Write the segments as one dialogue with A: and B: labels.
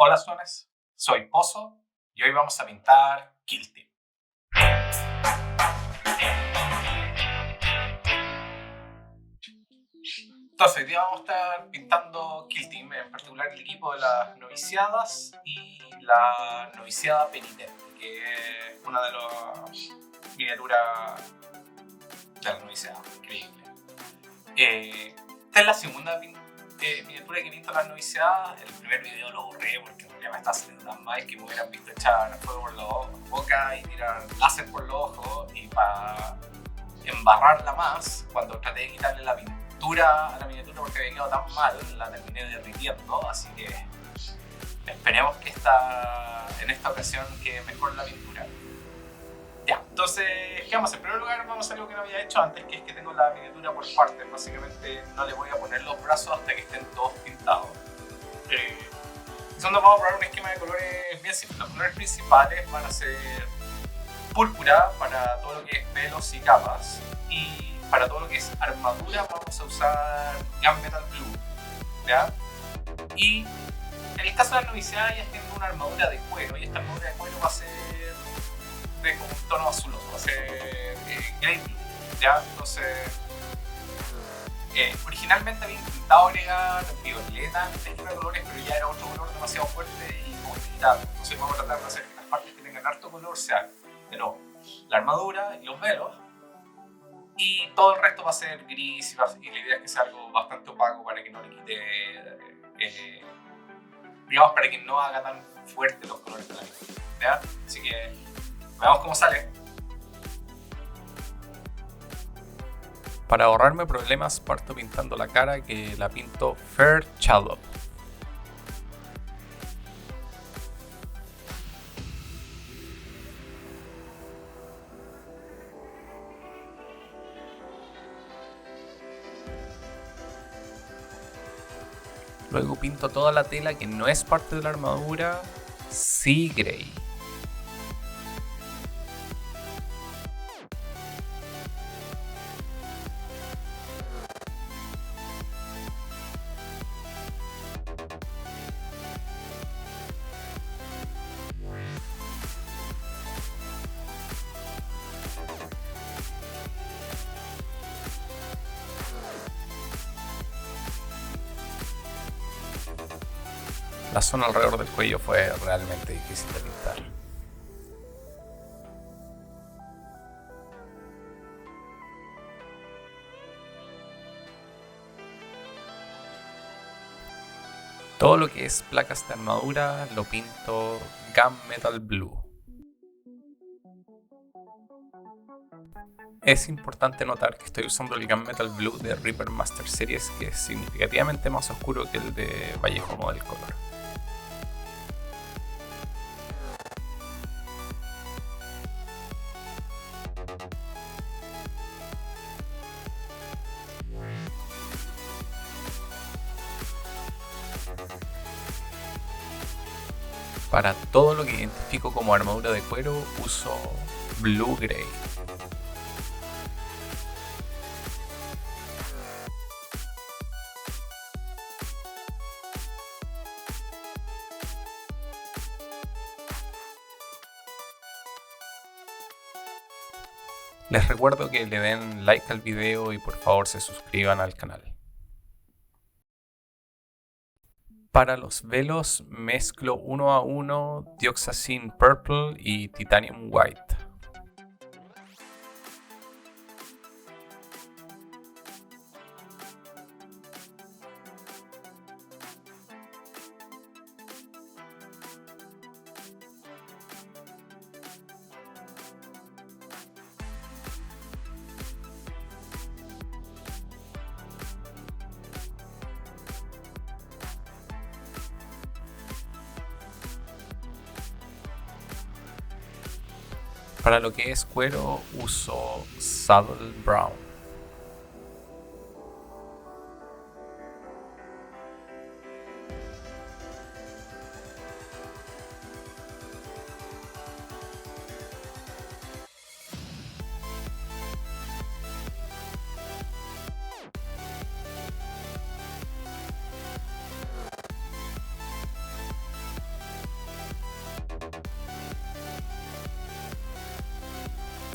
A: Hola Suanes, soy Pozo y hoy vamos a pintar Kill Team. Entonces, hoy día vamos a estar pintando Kill Team, en particular el equipo de las noviciadas y la noviciada penitente, que es una de las miniaturas de la noviciada, increíble. Esta es la segunda miniatura que pinto las noviciadas. El primer video lo borré porque en realidad me estaba saliendo tan mal que me hubieran visto echar fuego por la boca y tirar láser por los ojos, y para embarrarla más, cuando traté de quitarle la pintura a la miniatura porque había quedado tan mal, la terminé derritiendo, así que esperemos que en esta ocasión quede mejor la pintura. Ya, entonces, ¿qué vamos a hacer? En primer lugar, vamos a hacer algo que no había hecho antes, que es que tengo la miniatura por partes. Básicamente no le voy a poner los brazos hasta que estén todos pintados. Segundo, vamos a probar un esquema de colores bien simple. Los colores principales van a ser púrpura para todo lo que es velos y capas, y para todo lo que es armadura vamos a usar Gunmetal Blue, ¿ya? Y en el caso de la noviciada ya tengo una armadura de cuero, y esta armadura de cuero va a ser de como un tono azuloso, va a ser grey blue, ¿ya? Entonces, originalmente había intentado agregar violeta en este esquema de colores, pero ya era otro color demasiado fuerte y como limitado. Entonces vamos a tratar de hacer que las partes que tengan harto color sean, de nuevo, la armadura y los velos, y todo el resto va a ser gris, y la idea es que sea algo bastante opaco para que no le quite, digamos, para que no haga tan fuerte los colores de la miniatura, ¿ya? Así que veamos cómo sale. Para ahorrarme problemas, parto pintando la cara, que la pinto Fair Shallow. Luego pinto toda la tela que no es parte de la armadura Sea Grey. La zona alrededor del cuello fue realmente difícil de pintar. Todo lo que es placas de armadura lo pinto Gunmetal Blue. Es importante notar que estoy usando el Gunmetal Blue de Reaper Master Series, que es significativamente más oscuro que el de Vallejo Model Color. Para todo lo que identifico como armadura de cuero uso Blue Grey. Les recuerdo que le den like al video y por favor se suscriban al canal. Para los velos mezclo 1 a 1 Dioxazine Purple y Titanium White. Para lo que es cuero uso Saddle Brown.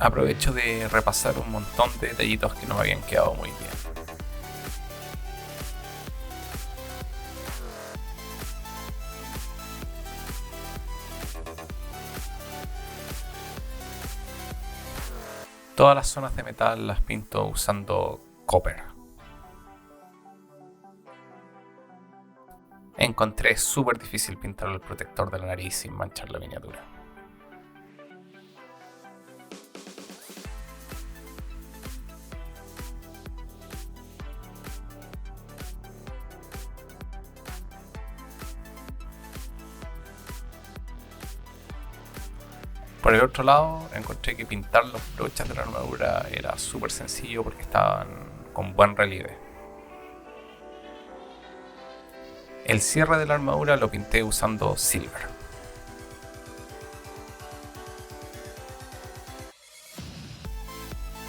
A: aprovecho de repasar un montón de detallitos que no me habían quedado muy bien. Todas las zonas de metal las pinto usando copper. Encontré súper difícil pintar el protector de la nariz sin manchar la miniatura. Por el otro lado, encontré que pintar los broches de la armadura era súper sencillo porque estaban con buen relieve. El cierre de la armadura lo pinté usando silver.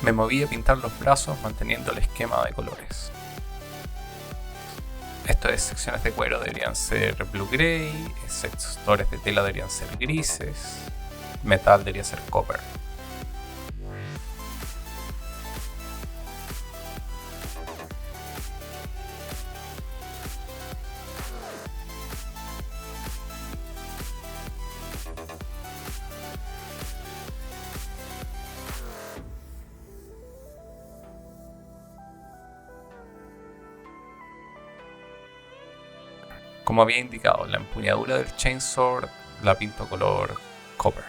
A: Me moví a pintar los brazos manteniendo el esquema de colores. Estas secciones de cuero deberían ser blue gray, sectores de tela deberían ser grises, metal debería ser copper. Como había indicado, la empuñadura del chainsword la pinto color copper.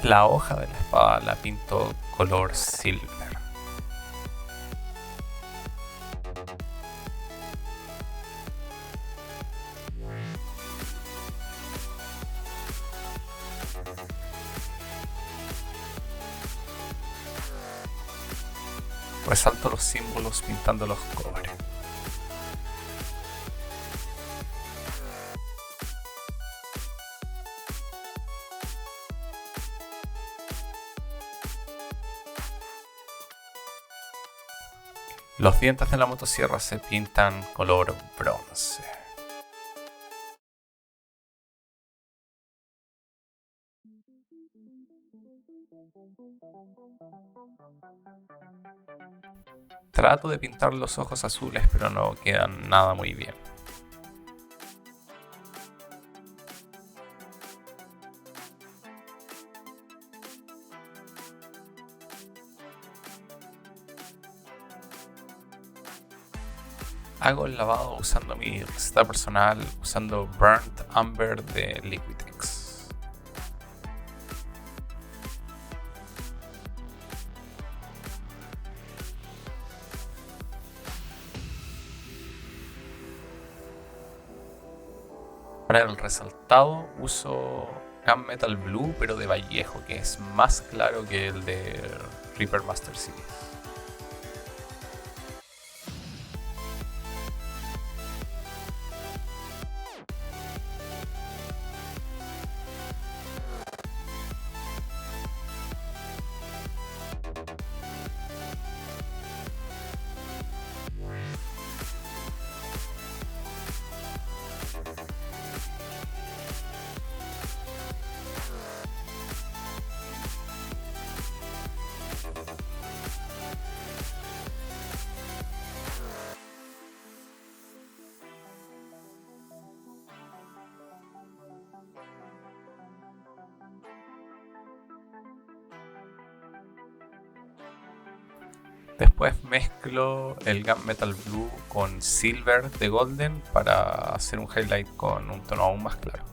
A: La hoja de la espada la pinto color silver. Resalto los símbolos pintándolos cobre. Los dientes de la motosierra se pintan color bronce. Trato de pintar los ojos azules, pero no quedan nada muy bien. Hago el lavado usando mi receta personal, usando Burnt Umber de Liquitex. Para el resaltado uso Gunmetal Blue, pero de Vallejo, que es más claro que el de Reaper Master Series. Después mezclo el Gunmetal Blue con Silver de Golden para hacer un highlight con un tono aún más claro.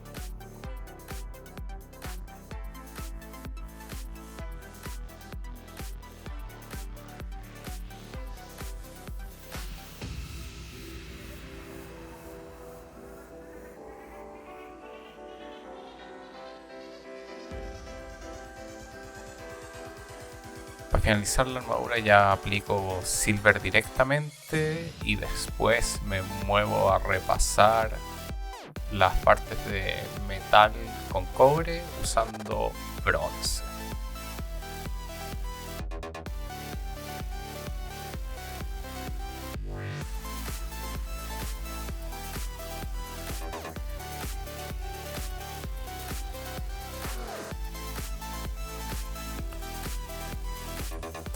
A: Para finalizar la armadura ya aplico silver directamente y después me muevo a repasar las partes de metal con cobre usando bronce.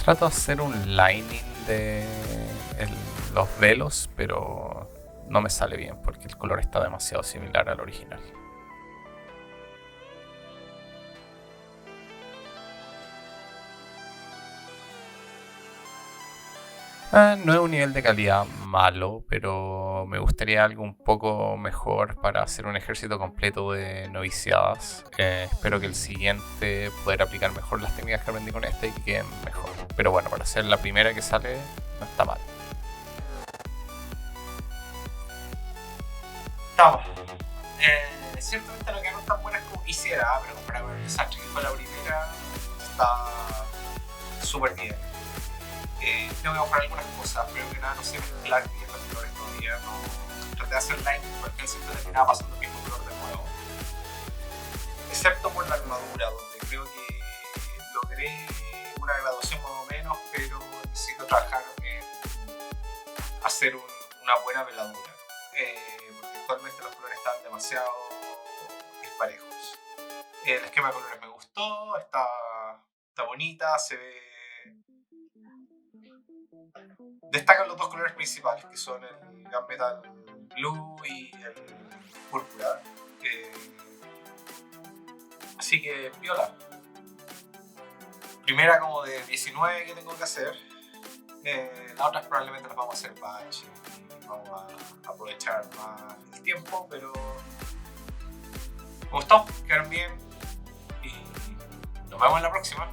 A: Trato de hacer un lining de los velos, pero no me sale bien porque el color está demasiado similar al original. No es un nivel de calidad malo, pero me gustaría algo un poco mejor para hacer un ejército completo de noviciadas. Espero que el siguiente poder aplicar mejor las técnicas que aprendí con este y que queden mejor. Pero bueno, para ser la primera que sale, no está mal. Estamos. Ciertamente no quedaron tan buenas como quisiera, pero comparado con el desastre que fue la primera, está súper bien. Tengo que comprar algunas cosas, pero que nada, no sé mezclar bien los colores todavía. No traté de hacer line porque siempre terminaba pasando el mismo color de nuevo. Excepto por la armadura, donde creo que logré una graduación más o menos, pero necesito trabajar en hacer una buena veladura. Porque actualmente los colores están demasiado disparejos. El esquema de colores me gustó, está bonita, se ve. Destacan los dos colores principales, que son el Gunmetal Blue y el Púrpura. Así que, viola. Primera como de 19 que tengo que hacer. Las otras probablemente las vamos a hacer batch y vamos a aprovechar más el tiempo, pero me gustó, quedaron bien y nos vemos en la próxima.